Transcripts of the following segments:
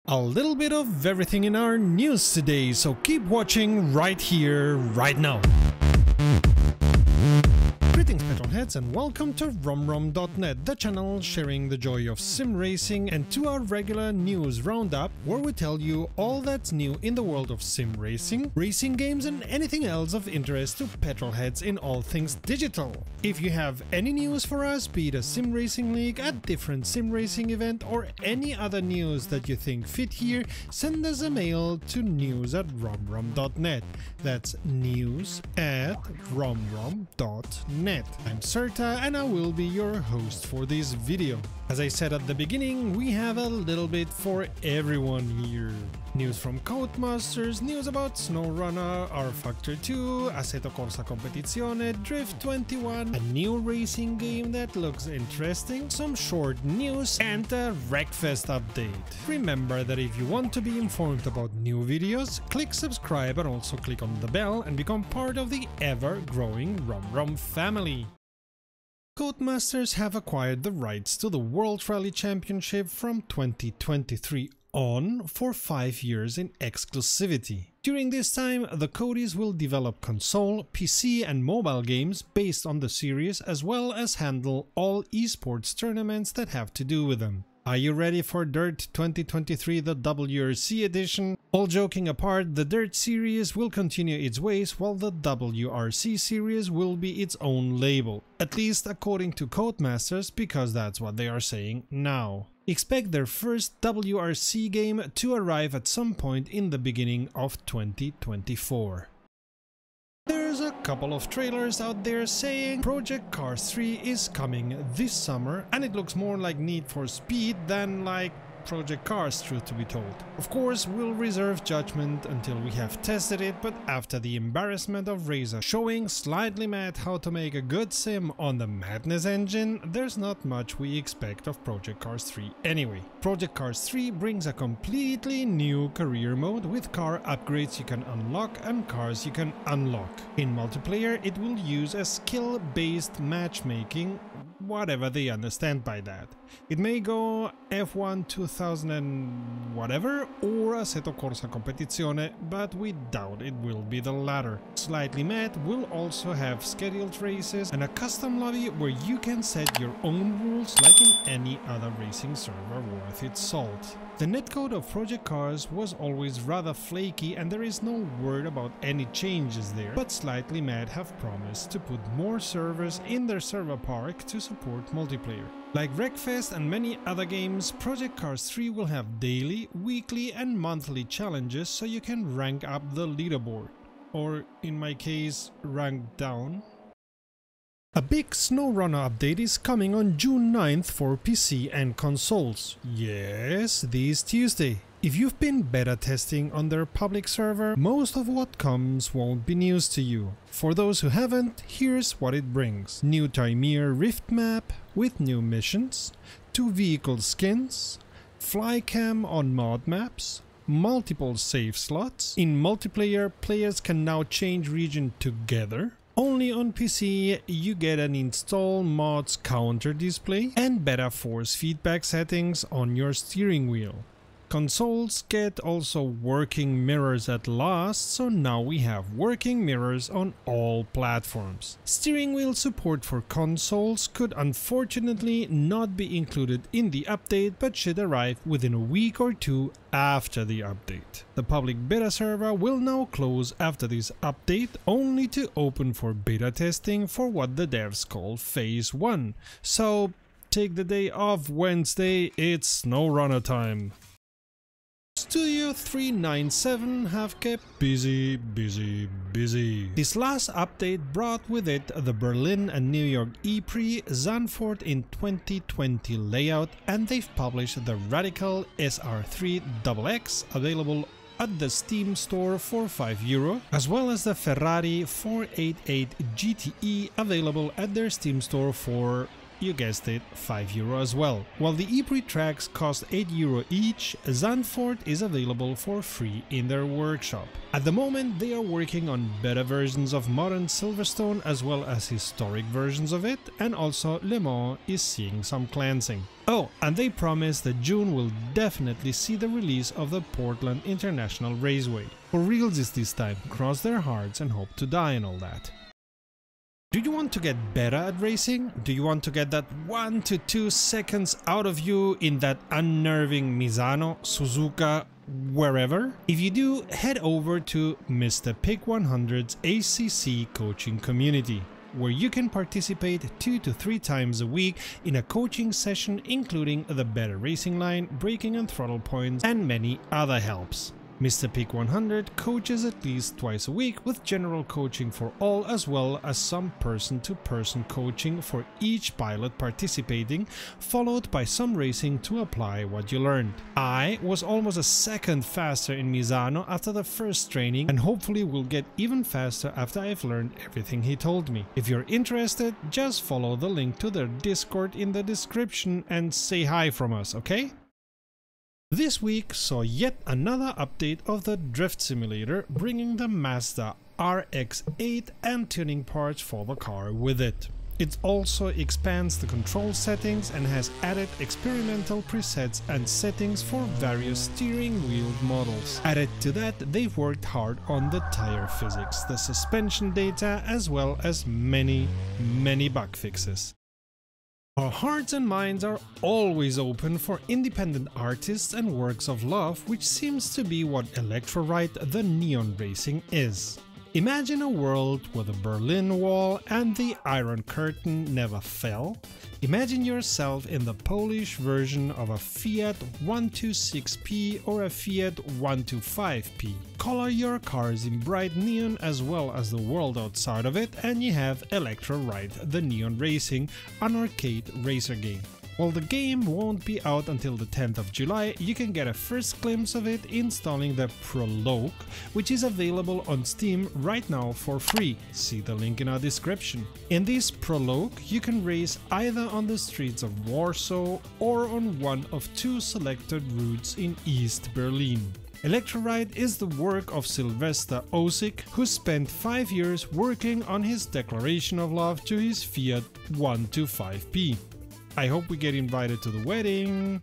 A little bit of everything in our news today, so keep watching right here, right now. Greetings petrolheads and welcome to romrom.net, the channel sharing the joy of sim racing, and to our regular news roundup where we tell you all that's new in the world of sim racing, racing games and anything else of interest to petrolheads in all things digital. If you have any news for us, be it a sim racing league, a different sim racing event or any other news that you think fit here, send us a mail to news@romrom.net. That's news@romrom.net. I'm Serta and I will be your host for this video. As I said at the beginning, we have a little bit for everyone here. News from Codemasters, news about Snowrunner, rFactor 2, Assetto Corsa Competizione, Drift 21, a new racing game that looks interesting, some short news, and a Wreckfest update. Remember that if you want to be informed about new videos, click subscribe and also click on the bell and become part of the ever-growing RomRom family. Codemasters have acquired the rights to the World Rally Championship from 2023 on for 5 years in exclusivity. During this time, the Codies will develop console, PC and mobile games based on the series, as well as handle all esports tournaments that have to do with them. Are you ready for Dirt 2023, the WRC edition? All joking apart, the Dirt series will continue its ways while the WRC series will be its own label. At least according to Codemasters, because that's what they are saying now. Expect their first WRC game to arrive at some point in the beginning of 2024. There's a couple of trailers out there saying Project Cars 3 is coming this summer, and it looks more like Need for Speed than like Project Cars, truth to be told. Of course, we'll reserve judgment until we have tested it, but after the embarrassment of Razer showing Slightly Mad how to make a good sim on the Madness engine, there's not much we expect of Project Cars 3 anyway. Project Cars 3 brings a completely new career mode with car upgrades you can unlock and cars you can unlock. In multiplayer, it will use a skill-based matchmaking, whatever they understand by that. It may go F1 2000 and whatever or Assetto Corsa Competizione, but we doubt it will be the latter. Slightly Mad will also have scheduled races and a custom lobby where you can set your own rules like in any other racing server worth its salt. The netcode of Project Cars was always rather flaky and there is no word about any changes there, but Slightly Mad have promised to put more servers in their server park to support multiplayer. Like Wreckfest and many other games, Project Cars 3 will have daily, weekly and monthly challenges so you can rank up the leaderboard. Or, in my case, rank down. A big Snowrunner update is coming on June 9th for PC and consoles. Yes, this Tuesday. If you've been beta testing on their public server, most of what comes won't be news to you. For those who haven't, here's what it brings. New Taimir Rift map with new missions, 2 vehicle skins, flycam on mod maps, multiple save slots. In multiplayer, players can now change region together. Only on PC you get an install mods counter display and better force feedback settings on your steering wheel. Consoles get also working mirrors at last, so now we have working mirrors on all platforms. Steering wheel support for consoles could unfortunately not be included in the update, but should arrive within a week or two after the update. The public beta server will now close after this update, only to open for beta testing for what the devs call Phase 1. So take the day off Wednesday, it's Snowrunner time. Stu U397 have kept busy. This last update brought with it the Berlin and New York E-Prix, Zandvoort in 2020 layout, and they've published the Radical SR3XX available at the Steam store for €5, as well as the Ferrari 488 GTE available at their Steam store for you guessed it, €5 as well. While the E-Prix tracks cost €8 each, Zandvoort is available for free in their workshop. At the moment they are working on beta versions of modern Silverstone as well as historic versions of it, and also Le Mans is seeing some cleansing. Oh, and they promise that June will definitely see the release of the Portland International Raceway. For realsies this time, cross their hearts and hope to die and all that. Do you want to get better at racing? Do you want to get that 1 to 2 seconds out of you in that unnerving Misano, Suzuka, wherever? If you do, head over to MrPig 100's ACC Coaching community, where you can participate 2 to 3 times a week in a coaching session including the better racing line, braking and throttle points, and many other helps. MrPig 100 coaches at least twice a week with general coaching for all as well as some person-to-person coaching for each pilot participating, followed by some racing to apply what you learned. I was almost a second faster in Misano after the first training and hopefully will get even faster after I've learned everything he told me. If you're interested, just follow the link to their Discord in the description and say hi from us, okay? This week saw yet another update of the Drift Simulator, bringing the Mazda RX-8 and tuning parts for the car with it. It also expands the control settings and has added experimental presets and settings for various steering wheel models. Added to that, they've worked hard on the tire physics, the suspension data, as well as many bug fixes. Our hearts and minds are always open for independent artists and works of love, which seems to be what Electra Ride the Neon Racing is. Imagine a world where the Berlin Wall and the Iron Curtain never fell. Imagine yourself in the Polish version of a Fiat 126P or a Fiat 125P. Color your cars in bright neon as well as the world outside of it, and you have Electra Ride the Neon Racing, an arcade racer game. While the game won't be out until the 10th of July, you can get a first glimpse of it installing the Prologue, which is available on Steam right now for free. See the link in our description. In this Prologue, you can race either on the streets of Warsaw or on one of 2 selected routes in East Berlin. Electra Ride is the work of Sylvester Osick, who spent 5 years working on his declaration of love to his Fiat 125P. I hope we get invited to the wedding.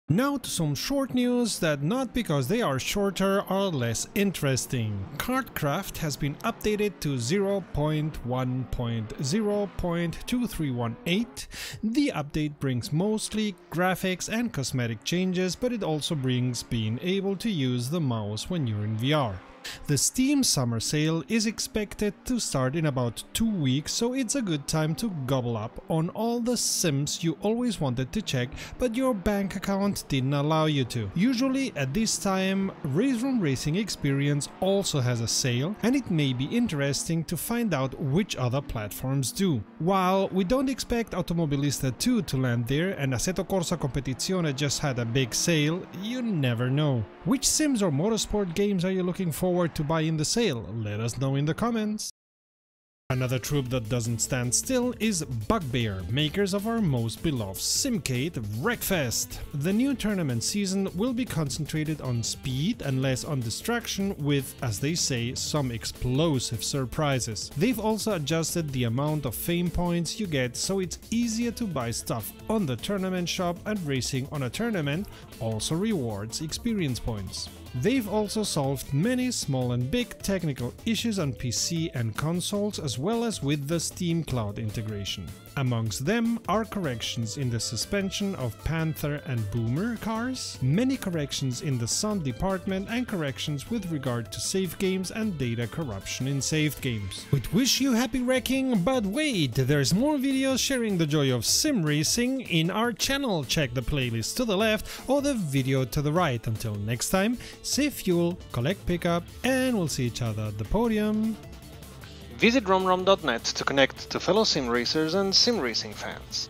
Now to some short news that, not because they are shorter, are less interesting. Kartcraft has been updated to 0.1.0.2318. The update brings mostly graphics and cosmetic changes, but it also brings being able to use the mouse when you're in VR. The Steam summer sale is expected to start in about 2 weeks, so it's a good time to gobble up on all the sims you always wanted to check but your bank account didn't allow you to. Usually at this time, Race Room Racing Experience also has a sale, and it may be interesting to find out which other platforms do. While we don't expect Automobilista 2 to land there and Assetto Corsa Competizione just had a big sale, you never know. Which sims or motorsport games are you looking forward to buy in the sale? Let us know in the comments. Another troop that doesn't stand still is Bugbear, makers of our most beloved simcade, Wreckfest. The new tournament season will be concentrated on speed and less on distraction with, as they say, some explosive surprises. They've also adjusted the amount of fame points you get, so it's easier to buy stuff on the tournament shop, and racing on a tournament also rewards experience points. They've also solved many small and big technical issues on PC and consoles, as well as with the Steam Cloud integration. Amongst them are corrections in the suspension of Panther and Boomer cars, many corrections in the sound department, and corrections with regard to save games and data corruption in saved games. We'd wish you happy wrecking, but wait, there's more videos sharing the joy of sim racing in our channel. Check the playlist to the left or the video to the right. Until next time, save fuel, collect pickup, and we'll see each other at the podium. Visit romrom.net to connect to fellow sim racers and sim racing fans.